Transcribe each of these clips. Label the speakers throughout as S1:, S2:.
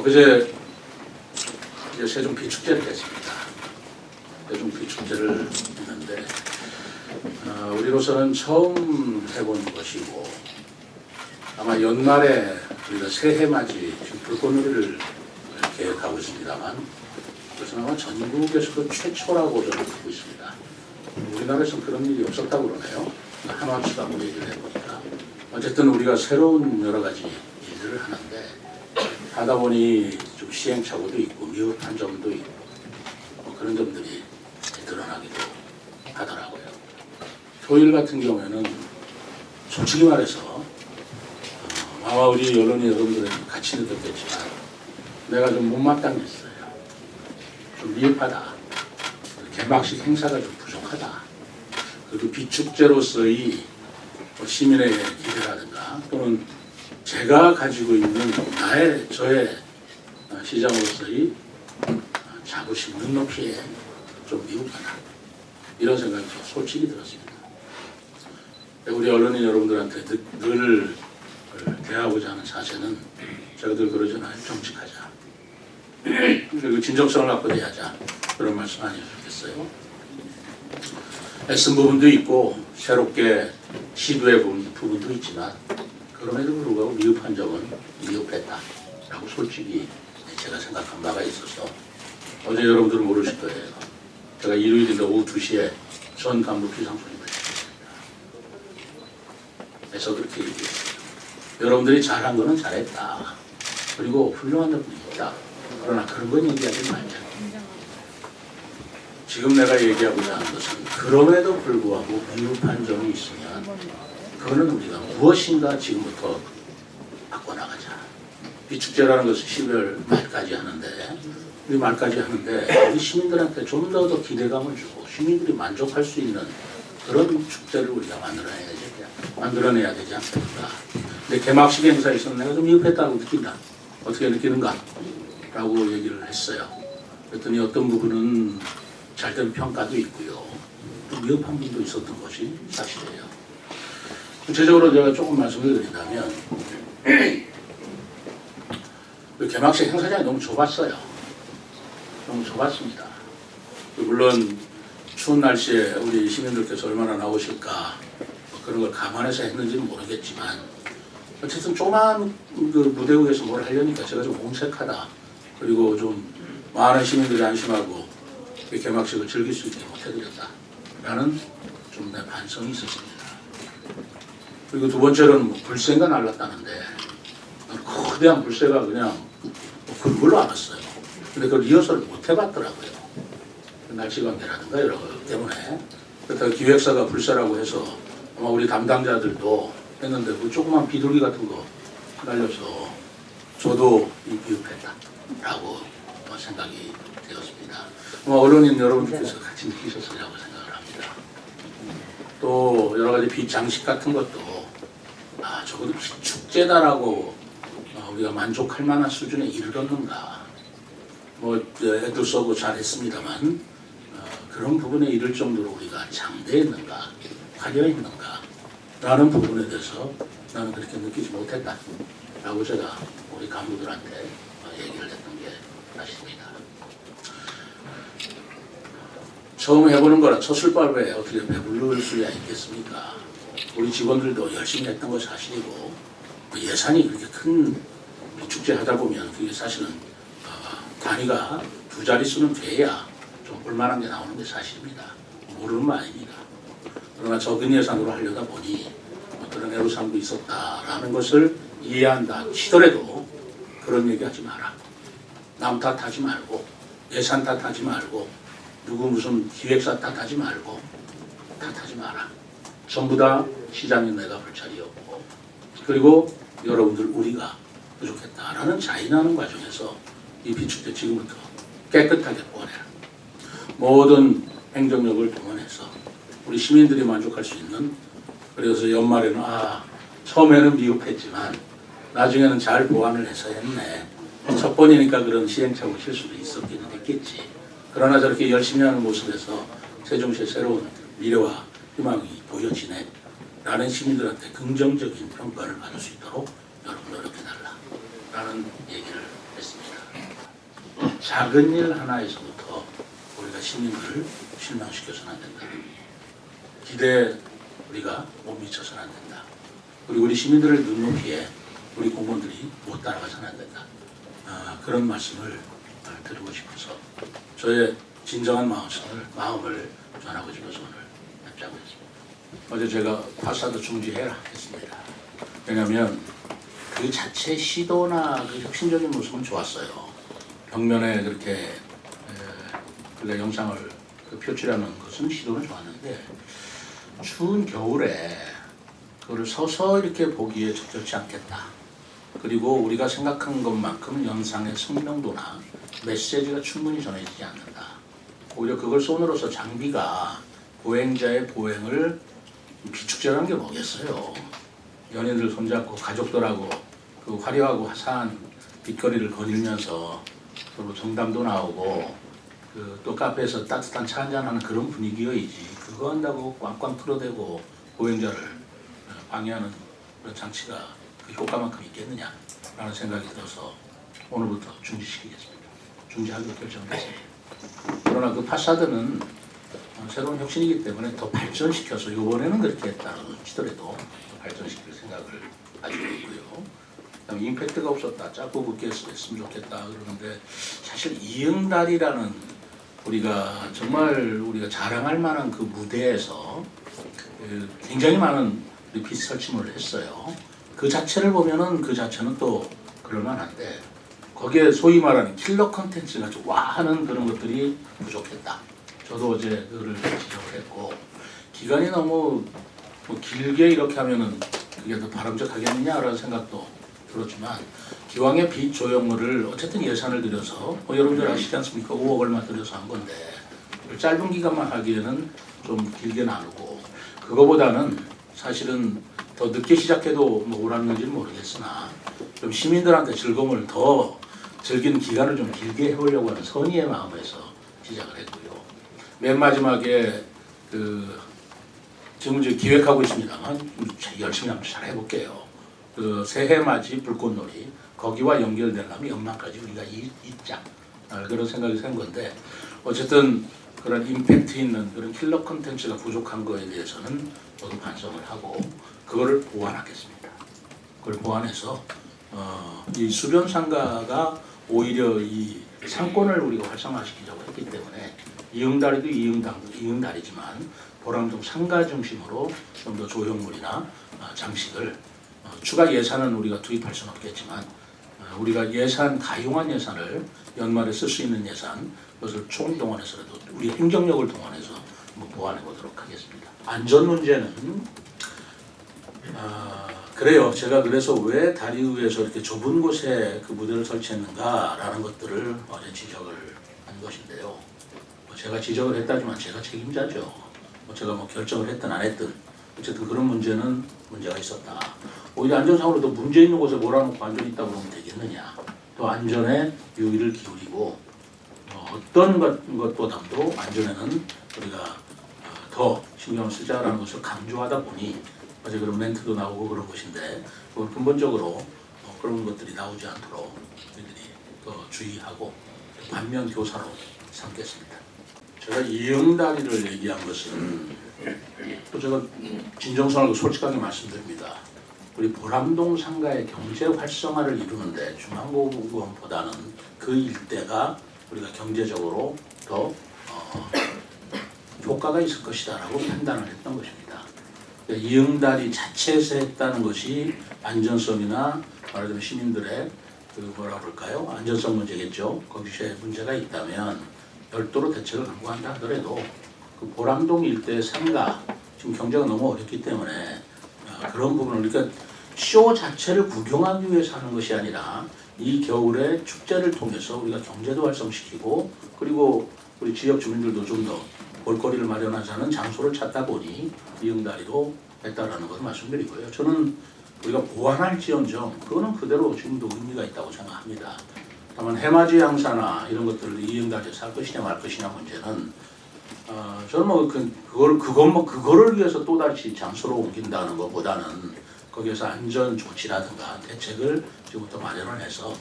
S1: 엊그제 이제 세종 비축제를 했습니다. 세종 비축제를 했는데 우리로서는 처음 해본 것이고 아마 연말에 우리가 새해 맞이 지금 불꽃놀이를 계획하고 있습니다만 그것은 아마 전국에서도 최초라고 저는 듣고 있습니다. 우리나라에서는 그런 일이 없었다고 그러네요. 한화치라고 얘기를 해보니까 어쨌든 우리가 새로운 여러 가지 일들을 하는데 하다 보니 좀 시행착오도 있고 미흡한 점도 있고 그런 점들이 드러나기도 하더라고요. 토요일 같은 경우에는 솔직히 말해서 아마 우리 언론인 여러분들은 같이 느꼈겠지만 내가 좀 못마땅했어요. 좀 미흡하다. 개막식 행사가 좀 부족하다. 그리고 비축제로서의 시민의 기대라든가 또는 제가 가지고 있는 저의 시장으로서의 자부심, 눈높이에 좀 미흡하다. 이런 생각이 솔직히 들었습니다. 우리 언론인 여러분들한테 늘 대하고자 하는 자세는 제가 늘 그러잖아요. 정직하자. 그리고 진정성을 갖고 대하자. 그런 말씀 아니었겠어요? 애쓴 부분도 있고 새롭게 시도해 본 부분도 있지만 그럼에도 불구하고 미흡한 점은 미흡했다라고 솔직히 제가 생각한 바가 있어서 어제 여러분들은 모르실 거예요. 제가 일요일인데 오후 2시에 전 간부 비상소집을 했습니다. 그래서 그렇게 얘기했어요. 여러분들이 잘한 거는 잘했다. 그리고 훌륭한 점도 있다. 그러나 그런 건 얘기하지 말자. 지금 내가 얘기하고자 하는 것은 그럼에도 불구하고 미흡한 점이 있으면 그거는 우리가 무엇인가 지금부터 바꿔나가자. 비축제라는 것은 12월 말까지 하는데 우리 시민들한테 좀 더 기대감을 주고 시민들이 만족할 수 있는 그런 축제를 우리가 만들어내야 되지 않습니까? 근데 개막식 행사에서는 내가 좀 미흡했다고 느낀다. 어떻게 느끼는가? 라고 얘기를 했어요. 그랬더니 어떤 부분은 잘된 평가도 있고요. 또 미흡한 부분도 있었던 것이 사실이에요. 구체적으로 제가 조금 말씀을 드린다면 개막식 행사장이 너무 좁았어요. 너무 좁았습니다. 물론 추운 날씨에 우리 시민들께서 얼마나 나오실까 그런 걸 감안해서 했는지는 모르겠지만 어쨌든 조그만 그 무대 위에서 뭘 하려니까 제가 좀 옹색하다. 그리고 좀 많은 시민들이 안심하고 개막식을 즐길 수 있게 못해드렸다라는 좀 내 반성이 있었습니다. 그리고 두 번째로는 불새가 날랐다는데 거대한 불새가 그냥 그걸로 알았어요. 근데 그걸 리허설을 못 해봤더라고요. 날씨 관계라든가 여러 것 때문에. 그렇다고 기획사가 불새라고 해서 아마 우리 담당자들도 했는데 그 조그만 비둘기 같은 거 날려서 저도 비흡했다라고 생각이 되었습니다. 아마 언론인 여러분들께서 같이 느끼셨으리라고 생각을 합니다. 또 여러 가지 비장식 같은 것도 적어도 축제다라고 우리가 만족할 만한 수준에 이르렀는가. 애도 써고 잘했습니다만 그런 부분에 이를 정도로 우리가 장대했는가, 화려했는가 라는 부분에 대해서 나는 그렇게 느끼지 못했다 라고 제가 우리 간부들한테 얘기를 했던 게 사실입니다. 처음 해보는 거라 첫 술밥에 어떻게 배부를 수야 있겠습니까? 우리 직원들도 열심히 했던 거 사실이고 예산이 그렇게 큰 축제 하다 보면 그게 사실은 단위가 2자릿수는 돼야 좀 볼만한 게 나오는 게 사실입니다. 모르는 거 아닙니다. 그러나 적은 예산으로 하려다 보니 그런 애로사항도 있었다라는 것을 이해한다 치더라도 그런 얘기하지 마라. 남 탓하지 말고 예산 탓하지 말고 누구 무슨 기획사 탓하지 말고 탓하지 마라. 전부 다 시장인 내가 볼 자리였고 그리고 여러분들 우리가 부족했다라는 자인하는 과정에서 이 비축제 지금부터 깨끗하게 보내라. 모든 행정력을 동원해서 우리 시민들이 만족할 수 있는 그래서 연말에는 처음에는 미흡했지만 나중에는 잘 보완을 해서 했네. 첫 번이니까 그런 시행착오 실수도 있었기는 했겠지. 그러나 저렇게 열심히 하는 모습에서 세종시의 새로운 미래와 희망이 보여지네 라는 시민들한테 긍정적인 평가를 받을 수 있도록 여러분 노력해달라 라는 얘기를 했습니다. 작은 일 하나에서부터 우리가 시민을 실망시켜서는 안 된다. 기대에 우리가 못 미쳐서는 안 된다. 그리고 우리 시민들의 눈높이에 우리 공무원들이 못 따라가서는 안 된다. 그런 말씀을 드리고 싶어서 저의 진정한 마음을 전하고 싶어서 오늘 답장을 했습니다. 어제 제가 파사드 중지해라 했습니다. 왜냐하면 그 자체 시도나 그 혁신적인 모습은 좋았어요. 벽면에 그렇게 근래 영상을 표출하는 것은 시도는 좋았는데 추운 겨울에 그걸 서서 이렇게 보기에 적절치 않겠다. 그리고 우리가 생각한 것만큼 영상의 선명도나 메시지가 충분히 전해지지 않는다. 오히려 그걸 쏜으로써 장비가 보행자의 보행을 비축제라는 게 뭐겠어요. 연인들 손잡고 가족들하고 그 화려하고 화사한 빛거리를 거닐면서 서로 정담도 나오고 또 카페에서 따뜻한 차 한잔하는 그런 분위기여야지 그거 한다고 꽝꽝 틀어대고 보행자를 방해하는 그런 장치가 그 효과만큼 있겠느냐라는 생각이 들어서 오늘부터 중지시키겠습니다. 중지하기로 결정했습니다. 그러나 그 파사드는 새로운 혁신이기 때문에 더 발전시켜서 이번에는 그렇게 했다고 치더라도 더 발전시킬 생각을 가지고 있고요. 그다음에 임팩트가 없었다, 짧고 굵게 했으면 좋겠다 그러는데 사실 이응달이라는 우리가 정말 우리가 자랑할 만한 그 무대에서 굉장히 많은 리핏 설치물을 했어요. 그 자체를 보면은 그 자체는 또 그럴만한데 거기에 소위 말하는 킬러 컨텐츠가 좀 와하는 그런 것들이 부족했다. 저도 어제 그거를 지적을 했고 기간이 너무 길게 이렇게 하면은 그게 더 바람직하겠느냐라는 생각도 들었지만 기왕에 빛 조형물을 어쨌든 예산을 들여서 여러분들 아시지 않습니까? 5억 얼마 들여서 한 건데 짧은 기간만 하기에는 좀 길게 나누고 그거보다는 사실은 더 늦게 시작해도 뭐 옳았는지는 모르겠으나 좀 시민들한테 즐거움을 더 즐기는 기간을 좀 길게 해보려고 하는 선의의 마음에서 시작을 했고요. 맨 마지막에 지금 이제 기획하고 있습니다만 열심히 한번 잘 해볼게요. 그 새해맞이 불꽃놀이 거기와 연결되려면 연말까지 우리가 잊자 그런 생각이 생 건데 어쨌든 그런 임팩트 있는 그런 킬러 컨텐츠가 부족한 거에 대해서는 모두 반성을 하고 그거를 보완하겠습니다. 그걸 보완해서 이 수변 상가가 오히려 이 상권을 우리가 활성화시키자고 했기 때문에 이응다리도 이응다리지만 보람동 상가 중심으로 좀 더 조형물이나 장식을 추가 예산은 우리가 투입할 수는 없겠지만 우리가 예산 가용한 예산을 연말에 쓸 수 있는 예산 그것을 총동원해서라도 우리 행정력을 동원해서 보완해 보도록 하겠습니다. 안전 문제는 그래요. 제가 그래서 왜 다리 위에서 이렇게 좁은 곳에 그 무대를 설치했는가라는 것들을 어제 지적을 한 것인데요. 제가 지적을 했다지만 제가 책임자죠. 제가 결정을 했든 안 했든 어쨌든 그런 문제는 문제가 있었다. 오히려 안전상으로 더 문제 있는 곳에 몰아놓고 안전 있다고 그러면 되겠느냐. 또 안전에 유의를 기울이고 어떤 것보다도 안전에는 우리가 더 신경을 쓰자라는 것을 강조하다 보니 어제 그런 멘트도 나오고 그런 것인데 근본적으로 그런 것들이 나오지 않도록 저희들이 더 주의하고 반면 교사로 삼겠습니다. 제가 이응다리를 얘기한 것은 또 제가 진정성을 솔직하게 말씀드립니다. 우리 보람동 상가의 경제 활성화를 이루는데 중앙공원보다는 그 일대가 우리가 경제적으로 더 효과가 있을 것이다라고 판단을 했던 것입니다. 이응다리 자체에서 했다는 것이 안전성이나 말하자면 시민들의 뭐라 그럴까요? 안전성 문제겠죠. 거기에 문제가 있다면 별도로 대책을 강구한다 하더라도 그 보람동 일대 상가 지금 경제가 너무 어렵기 때문에 그런 부분을 그러니까 쇼 자체를 구경하기 위해서 하는 것이 아니라 이 겨울에 축제를 통해서 우리가 경제도 활성시키고 그리고 우리 지역 주민들도 좀 더 볼거리를 마련하자는 장소를 찾다 보니 이응다리로 했다라는 것을 말씀드리고요. 저는 우리가 보완할지언정 그거는 그대로 지금도 의미가 있다고 생각합니다. 다만 해맞이 항사나 이런 것들을 이응다리에서 할 것이냐 말 것이냐 문제는 저는 그거를 위해서 또다시 장소로 옮긴다는 것보다는 거기에서 안전 조치라든가 대책을 지금부터 마련을 해서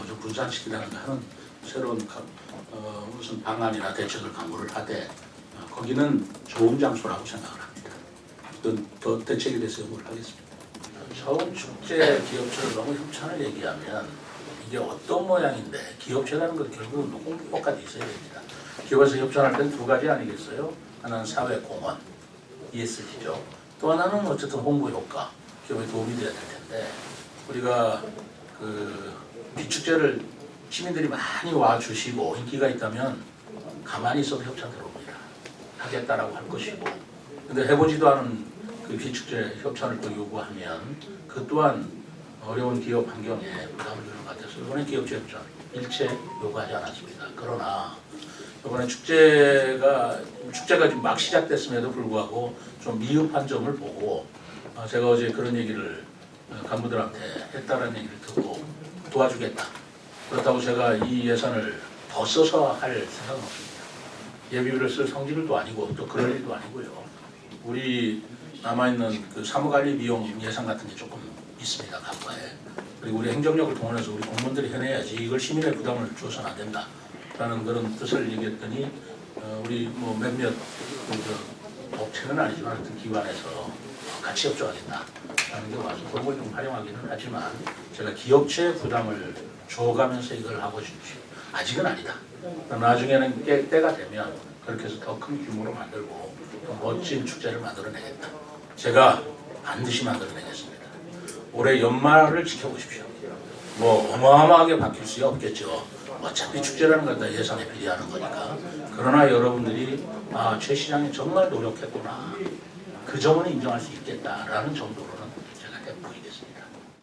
S1: 좀 분산시키라는 하는 새로운 무슨 방안이나 대책을 강구를 하되 거기는 좋은 장소라고 생각을 합니다. 더 대책에 대해서 연구를 하겠습니다. 서울 축제 기업체를 너무 협찬을 얘기하면 이게 어떤 모양인데 기업체라는 건 결국은 홍보까지 있어야 됩니다. 기업에서 협찬할 때는 두 가지 아니겠어요? 하나는 사회 공헌, ESG죠. 또 하나는 어쨌든 홍보 효과, 기업에 도움이 돼야 될 텐데 우리가 그 비축제를 시민들이 많이 와주시고 인기가 있다면 가만히 있어도 협찬 들어옵니다. 하겠다라고 할 것이고 근데 해보지도 않은 그 비축제 협찬을 또 요구하면 그 또한 어려운 기업 환경에 부담을 주는 것 같아서 이번에 기업체 협찬 일체 요구하지 않았습니다. 그러나 이번에 축제가 지금 막 시작됐음에도 불구하고 좀 미흡한 점을 보고 제가 어제 그런 얘기를 간부들한테 했다는 얘기를 듣고 도와주겠다. 그렇다고 제가 이 예산을 더 써서 할 생각은 없습니다. 예비비를 쓸 성질도 아니고 또 그럴 일도 아니고요. 우리 남아있는 그 사무관리 비용 예산 같은 게 조금 있습니다. 각과에. 그리고 우리 행정력을 동원해서 우리 공무원들이 해내야지 이걸 시민의 부담을 줘서는 안 된다. 라는 그런 뜻을 얘기했더니 우리 뭐 몇몇 업체는 아니지만 하여튼 기관에서 같이 협조하겠다라는 게 와서 그런 걸 좀 활용하기는 하지만 제가 기업체 부담을 줘가면서 이걸 하고 싶지 아직은 아니다. 나중에는 때가 되면 그렇게 해서 더 큰 규모로 만들고 더 멋진 축제를 만들어내겠다. 제가 반드시 만들어내겠습니다. 올해 연말을 지켜보십시오. 뭐 어마어마하게 바뀔 수 없겠죠. 어차피 축제라는 건 다 예산에 비례하는 거니까. 그러나 여러분들이 최 시장이 정말 노력했구나. 그 점은 인정할 수 있겠다라는 정도로